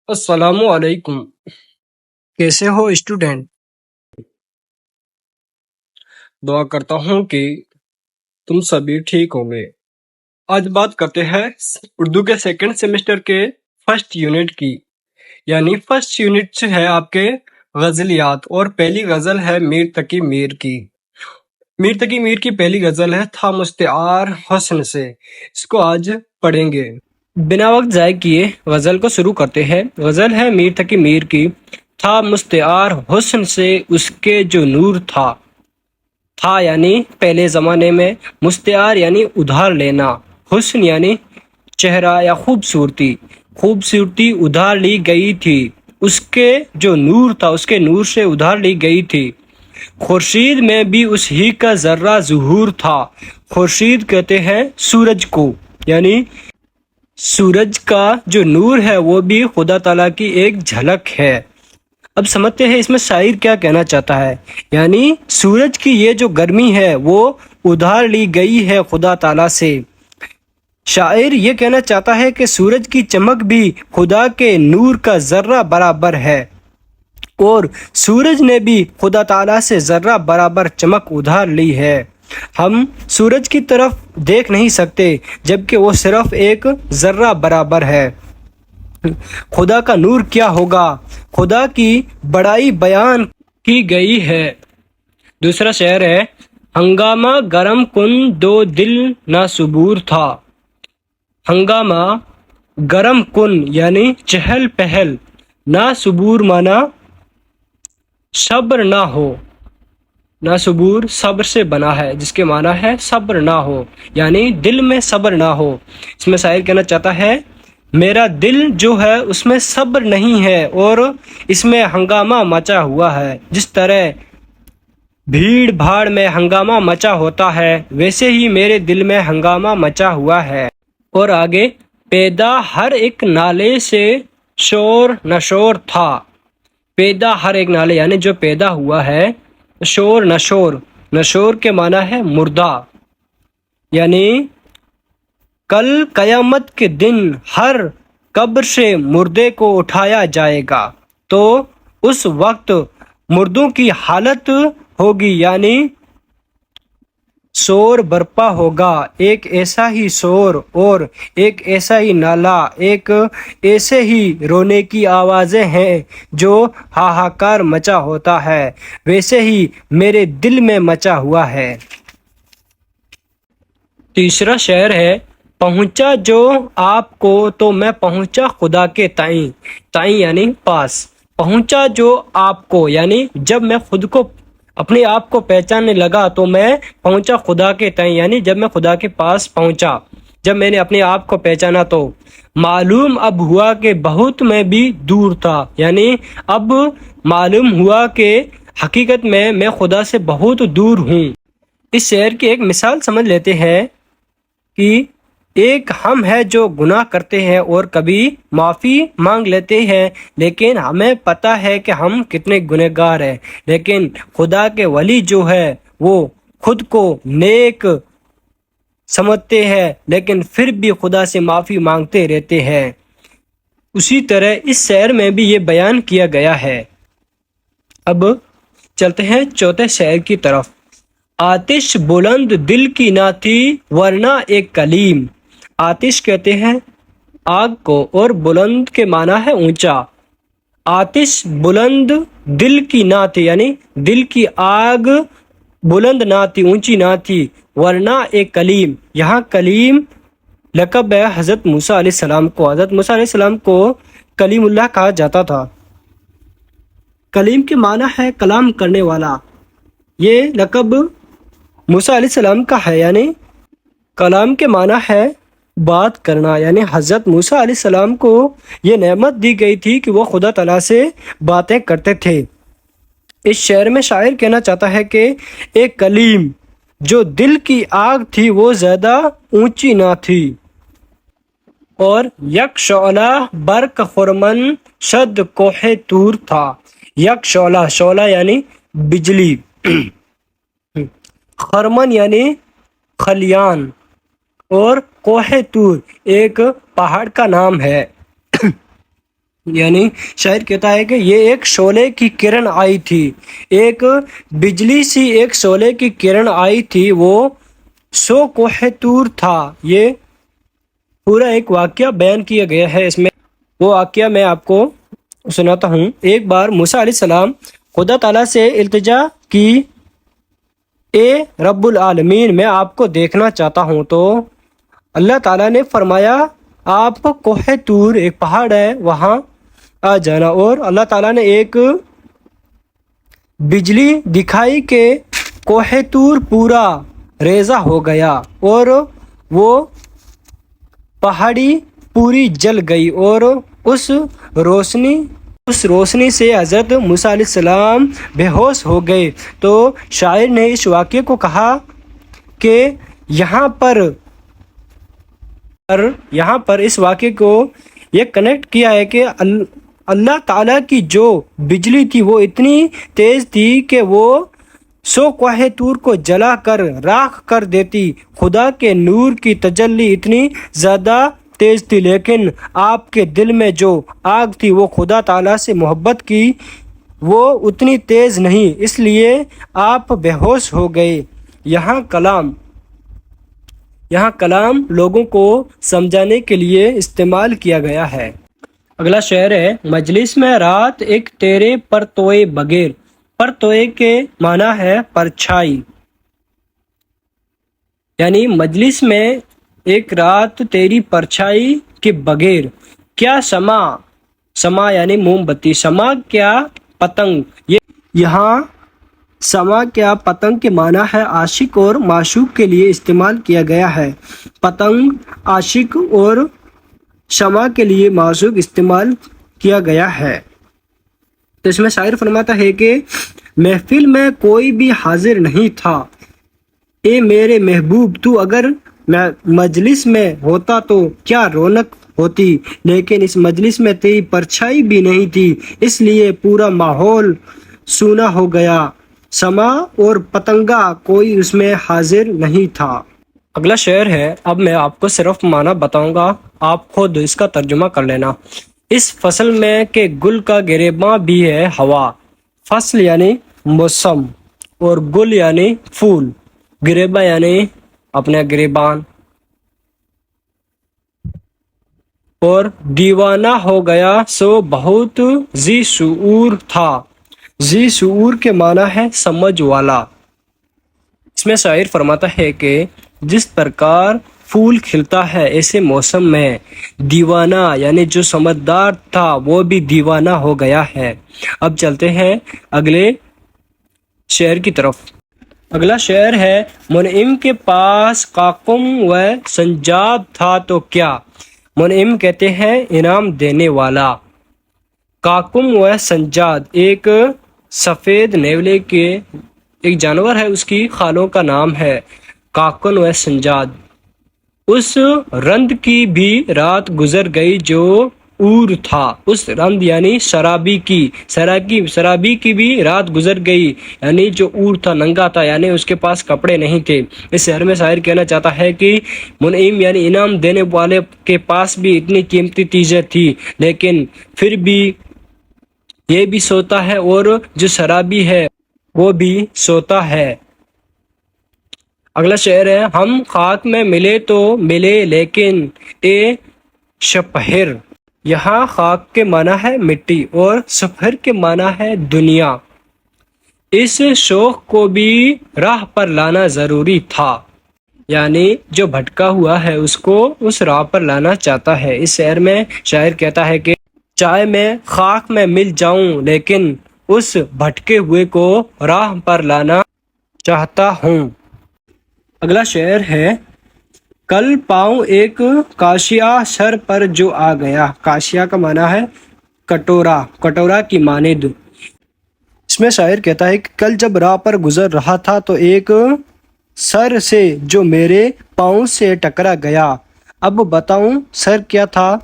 السلام علیکم، کیسے ہو اسٹوڈنٹ؟ دعا کرتا ہوں کہ تم سبھی ٹھیک ہوں گے۔ آج بات کرتے ہیں اردو کے سیکنڈ سیمسٹر کے فرسٹ یونٹ کی، یعنی فرسٹ یونٹ سے ہے آپ کے غزلیات، اور پہلی غزل ہے میر تقی میر کی۔ میر تقی میر کی پہلی غزل ہے تھا مستعار حسن سے، اس کو آج پڑھیں گے۔ بنا وقت ضائع کیے غزل کو شروع کرتے ہیں۔ غزل ہے میر تقی میر کی۔ تھا مستعار حسن سے اس کے جو نور تھا، تھا یعنی پہلے زمانے میں، مستعار یعنی ادھار لینا، حسن یعنی چہرہ یا خوبصورتی، خوبصورتی ادھار لی گئی تھی، اس کے جو نور تھا اس کے نور سے ادھار لی گئی تھی۔ خورشید میں بھی اس ہی کا ذرہ ظہور تھا۔ خورشید کہتے ہیں سورج کو، یعنی سورج کا جو نور ہے وہ بھی خدا تعالیٰ کی ایک جھلک ہے۔ اب سمجھتے ہیں اس میں شاعر کیا کہنا چاہتا ہے، یعنی سورج کی یہ جو گرمی ہے وہ ادھار لی گئی ہے خدا تعالیٰ سے۔ شاعر یہ کہنا چاہتا ہے کہ سورج کی چمک بھی خدا کے نور کا ذرہ برابر ہے، اور سورج نے بھی خدا تعالیٰ سے ذرہ برابر چمک ادھار لی ہے۔ ہم سورج کی طرف دیکھ نہیں سکتے جبکہ وہ صرف ایک ذرہ برابر ہے۔ خدا کا نور کیا ہوگا، خدا کی بڑائی بیان کی گئی ہے۔ دوسرا شعر ہے، ہنگامہ گرم کن دو دل نہ صبور تھا۔ ہنگامہ گرم کن یعنی چہل پہل، نہ صبور مانا صبر نہ ہو، نہ صبور صبر سے بنا ہے جس کے معنی ہے صبر نہ ہو، یعنی دل میں صبر نہ ہو۔ اس میں شاعر کہنا چاہتا ہے میرا دل جو ہے اس میں صبر نہیں ہے اور اس میں ہنگامہ مچا ہوا ہے۔ جس طرح بھیڑ بھاڑ میں ہنگامہ مچا ہوتا ہے ویسے ہی میرے دل میں ہنگامہ مچا ہوا ہے۔ اور آگے، پیدا ہر ایک نالے سے شور نشور تھا۔ پیدا ہر ایک نالے یعنی جو پیدا ہوا ہے، شور نشور، نشور کے معنی ہے مردہ، یعنی کل قیامت کے دن ہر قبر سے مردے کو اٹھایا جائے گا تو اس وقت مردوں کی حالت ہوگی، یعنی شور برپا ہوگا، ایک ایسا ہی شور اور ایک ایسا ہی نالا، ایک ایسے ہی رونے کی آوازیں ہیں جو ہاہاکار مچا ہوتا ہے، ویسے ہی میرے دل میں مچا ہوا ہے۔ تیسرا شعر ہے، پہنچا جو آپ کو تو میں پہنچا خدا کے تئیں، تئیں یعنی پاس، پہنچا جو آپ کو یعنی جب میں خود کو اپنے آپ کو پہچاننے لگا تو میں پہنچا خدا کے تئیں، یعنی جب میں خدا کے پاس پہنچا، جب میں نے اپنے آپ کو پہچانا تو معلوم اب ہوا کہ بہت میں بھی دور تھا، یعنی اب معلوم ہوا کہ حقیقت میں خدا سے بہت دور ہوں۔ اس شعر کی ایک مثال سمجھ لیتے ہیں کہ ایک ہم ہے جو گناہ کرتے ہیں اور کبھی معافی مانگ لیتے ہیں، لیکن ہمیں پتہ ہے کہ ہم کتنے گنہگار ہیں، لیکن خدا کے ولی جو ہے وہ خود کو نیک سمجھتے ہیں لیکن پھر بھی خدا سے معافی مانگتے رہتے ہیں۔ اسی طرح اس شعر میں بھی یہ بیان کیا گیا ہے۔ اب چلتے ہیں چوتھے شعر کی طرف۔ آتش بلند دل کی نہ تھی ورنہ ایک کلیم۔ آتش کہتے ہیں آگ کو اور بلند کے معنی ہے اونچا۔ آتش بلند دل کی نہ تھی یعنی دل کی آگ بلند نہ تھی، اونچی نہ تھی، ورنہ ایک کلیم، یہاں کلیم لقب ہے حضرت موسیٰ علیہ السلام کو۔ حضرت موسیٰ علیہ السلام کو کلیم اللہ کہا جاتا تھا۔ کلیم کے معنی ہے کلام کرنے والا، یہ لقب موسیٰ علیہ السلام کا ہے، یعنی کلام کے معنی ہے بات کرنا، یعنی حضرت موسیٰ علیہ السلام کو یہ نعمت دی گئی تھی کہ وہ خدا تعالیٰ سے باتیں کرتے تھے۔ اس شعر میں شاعر کہنا چاہتا ہے کہ ایک کلیم جو دل کی آگ تھی وہ زیادہ اونچی نہ تھی، اور یک شعلہ برق خرمن شد کوہ طور تھا۔ یک شعلہ، شعلہ یعنی بجلی، خرمن یعنی خلیان، اور کوہ طور ایک پہاڑ کا نام ہے۔ یعنی شاعر کہتا ہے کہ یہ ایک شعلے کی کرن آئی تھی، ایک بجلی سی ایک شعلے کی کرن آئی تھی، وہ سو کوہ طور تھا۔ یہ پورا ایک واقعہ بیان کیا گیا ہے اس میں، وہ واقعہ میں آپ کو سناتا ہوں۔ ایک بار موسیٰ علیہ السلام خدا تعالیٰ سے التجا کی، اے رب العالمین میں آپ کو دیکھنا چاہتا ہوں، تو اللہ تعالیٰ نے فرمایا آپ کوہ طور ایک پہاڑ ہے وہاں آ جانا، اور اللہ تعالیٰ نے ایک بجلی دکھائی کہ کوہ طور پورا ریزہ ہو گیا اور وہ پہاڑی پوری جل گئی، اور اس روشنی سے حضرت موسیٰ علیہ السلام بے ہوش ہو گئے۔ تو شاعر نے اس واقعے کو کہا کہ یہاں پر اس واقعے کو یہ کنیکٹ کیا ہے کہ اللہ تعالیٰ کی جو بجلی تھی وہ اتنی تیز تھی کہ وہ سو کوہ طور کو جلا کر راکھ کر دیتی۔ خدا کے نور کی تجلی اتنی زیادہ تیز تھی، لیکن آپ کے دل میں جو آگ تھی وہ خدا تعالیٰ سے محبت کی، وہ اتنی تیز نہیں، اس لیے آپ بے ہوش ہو گئے۔ یہاں کلام لوگوں کو سمجھانے کے لیے استعمال کیا گیا ہے۔ اگلا شعر ہے، مجلس میں رات ایک تیرے پرتوئے بغیر۔ پرتوئے کے معنی ہے پرچھائی، یعنی مجلس میں ایک رات تیری پرچھائی کے بغیر، کیا سما یعنی موم بتی، سما کیا پتنگ، یہاں سما کیا پتنگ کے معنی ہے عاشق اور معشوق کے لیے استعمال کیا گیا ہے۔ پتنگ عاشق اور شمع کے لیے معشوق استعمال کیا گیا ہے۔ تو اس میں شاعر فرماتا ہے کہ محفل میں کوئی بھی حاضر نہیں تھا، اے میرے محبوب تو اگر مجلس میں ہوتا تو کیا رونق ہوتی، لیکن اس مجلس میں تیری پرچھائی بھی نہیں تھی، اس لیے پورا ماحول سونا ہو گیا، سما اور پتنگا کوئی اس میں حاضر نہیں تھا۔ اگلا شعر ہے، اب میں آپ کو صرف معنی بتاؤں گا، آپ خود اس کا ترجمہ کر لینا۔ اس فصل میں کہ گل کا گریباں بھی ہے ہوا، فصل یعنی موسم اور گل یعنی پھول، گریباں یعنی اپنا گریبان، اور دیوانہ ہو گیا سو بہت ذی شعور تھا۔ ذی شعور کے معنی ہے سمجھ والا۔ اس میں شاعر فرماتا ہے کہ جس پرکار پھول کھلتا ہے ایسے موسم میں دیوانہ یعنی جو سمجھدار تھا وہ بھی دیوانہ ہو گیا ہے۔ اب چلتے ہیں اگلے شعر کی طرف۔ اگلا شعر ہے، منعم کے پاس قاقم و سنجاب تھا تو کیا۔ منعم کہتے ہیں انعام دینے والا، قاقم و سنجاد ایک سفید نیولے کے ایک جانور ہے، اس کی خالوں کا نام ہے قاقم و سنجاد۔ اس رند کی بھی رات گزر گئی جو اور تھا، اس رند یعنی شرابی کی بھی رات گزر گئی، یعنی جو اور تھا، ننگا تھا، یعنی اس کے پاس کپڑے نہیں تھے۔ اس شعر میں شاعر کہنا چاہتا ہے کہ منعم یعنی انعام دینے والے کے پاس بھی اتنی قیمتی چیزیں تھی، لیکن پھر بھی یہ بھی سوتا ہے اور جو شرابی ہے وہ بھی سوتا ہے۔ اگلا شعر ہے، ہم خاک میں ملے تو ملے لیکن اے شپہر۔ یہاں خاک کے معنی ہے مٹی اور شپہر کے معنی ہے دنیا۔ اس شوق کو بھی راہ پر لانا ضروری تھا، یعنی جو بھٹکا ہوا ہے اس کو اس راہ پر لانا چاہتا ہے۔ اس شعر میں شاعر کہتا ہے کہ چاہے میں خاک میں مل جاؤں لیکن اس بھٹکے ہوئے کو راہ پر لانا چاہتا ہوں۔ اگلا شعر ہے، کل پاؤں ایک کاشیا سر پر جو آ گیا۔ کاشیا کا معنی ہے کٹورا کی مانند۔ اس میں شاعر کہتا ہے کہ کل جب راہ پر گزر رہا تھا تو ایک سر سے جو میرے پاؤں سے ٹکرا گیا۔ اب بتاؤں سر کیا تھا؟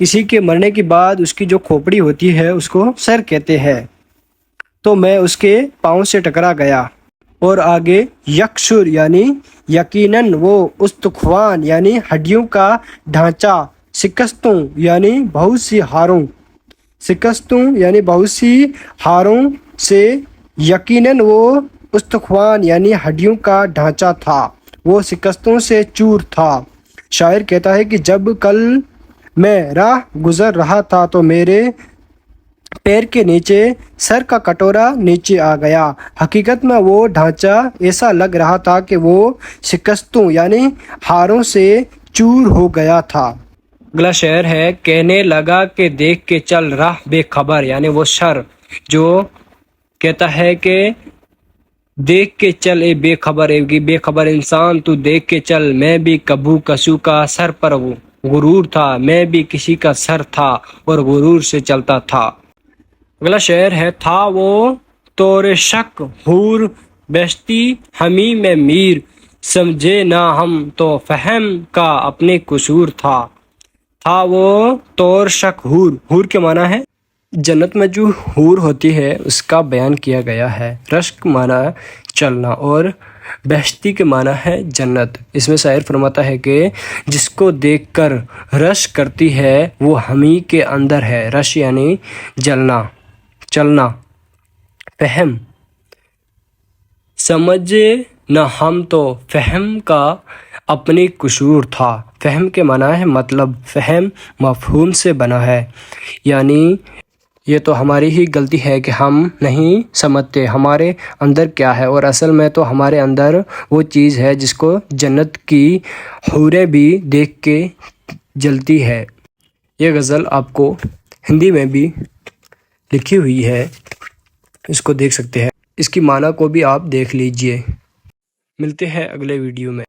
کسی کے مرنے کے بعد اس کی جو کھوپڑی ہوتی ہے اس کو سر کہتے ہیں، تو میں اس کے پاؤں سے ٹکرا گیا۔ اور آگے یکسر یعنی یقیناً، وہ استخوان یعنی ہڈیوں کا ڈھانچہ، شکستوں یعنی بہت سی ہاروں، شکستوں یعنی بہت سی ہاروں سے، یقیناً وہ استخوان یعنی ہڈیوں کا ڈھانچہ تھا، وہ شکستوں سے چور تھا۔ شاعر کہتا ہے کہ جب کل میں راہ گزر رہا تھا تو میرے پیر کے نیچے سر کا کٹورا نیچے آ گیا۔ حقیقت میں وہ ڈھانچہ ایسا لگ رہا تھا کہ وہ شکستوں یعنی ہاروں سے چور ہو گیا تھا۔ اگلا شعر ہے، کہنے لگا کہ دیکھ کے چل راہ بے خبر، یعنی وہ شر جو کہتا ہے کہ دیکھ کے چل اے بے خبر انسان، تو دیکھ کے چل، میں بھی کبھی کسو کا سر پر غرور تھا، میں بھی کسی کا سر تھا اور غرور سے چلتا تھا۔ اگلا شعر ہے، تھا وہ طور شک حور بیشتی ہمیں میں میر، سمجھے نہ ہم تو فہم کا اپنے قصور تھا۔ تھا وہ طور شک حور، حور کے معنی ہے جنت میں جو حور ہوتی ہے اس کا بیان کیا گیا ہے۔ رشک معنی چلنا اور بہشتی کے معنی ہے جنت۔ اس میں شاعر فرماتا ہے کہ جس کو دیکھ کر رش کرتی ہے وہ ہمیں کے اندر ہے، رش یعنی جلنا چلنا، فہم سمجھے نہ ہم تو فہم کا اپنی قصور تھا۔ فہم کے معنی ہے مطلب، فہم مفہوم سے بنا ہے، یعنی یہ تو ہماری ہی غلطی ہے کہ ہم نہیں سمجھتے ہمارے اندر کیا ہے، اور اصل میں تو ہمارے اندر وہ چیز ہے جس کو جنت کی حوریں بھی دیکھ کے جلتی ہے۔ یہ غزل آپ کو ہندی میں بھی لکھی ہوئی ہے، اس کو دیکھ سکتے ہیں، اس کی معنی کو بھی آپ دیکھ لیجئے۔ ملتے ہیں اگلے ویڈیو میں۔